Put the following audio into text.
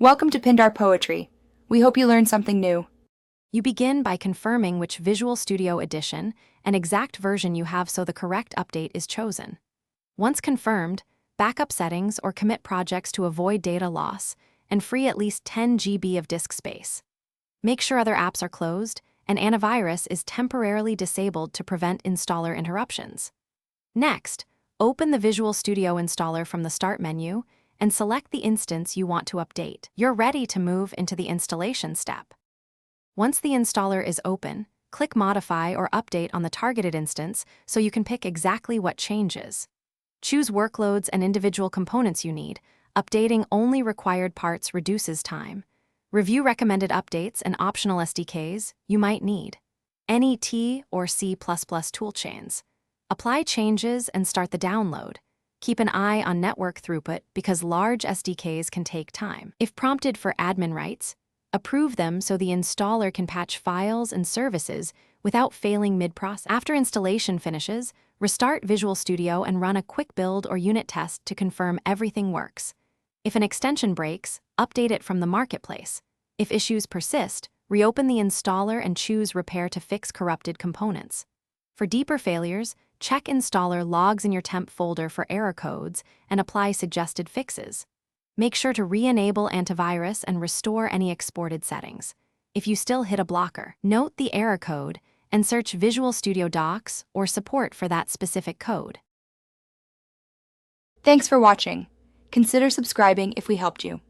Welcome to Pindar Poetry. We hope you learned something new. You begin by confirming which Visual Studio edition and exact version you have so the correct update is chosen. Once confirmed, backup settings or commit projects to avoid data loss and free at least 10 GB of disk space. Make sure other apps are closed and antivirus is temporarily disabled to prevent installer interruptions. Next, open the Visual Studio installer from the Start menu and select the instance you want to update. You're ready to move into the installation step. Once the installer is open, click Modify or Update on the targeted instance so you can pick exactly what changes. Choose workloads and individual components you need. Updating only required parts reduces time. Review recommended updates and optional SDKs you might need. NET or C++ toolchains. Apply changes and start the download. Keep an eye on network throughput because large SDKs can take time. If prompted for admin rights, approve them so the installer can patch files and services without failing mid-process. After installation finishes, restart Visual Studio and run a quick build or unit test to confirm everything works. If an extension breaks, update it from the marketplace. If issues persist, reopen the installer and choose Repair to fix corrupted components. For deeper failures, check installer logs in your temp folder for error codes and apply suggested fixes. Make sure to re-enable antivirus and restore any exported settings. If you still hit a blocker, note the error code and search Visual Studio Docs or support for that specific code. Thanks for watching. Consider subscribing if we helped you.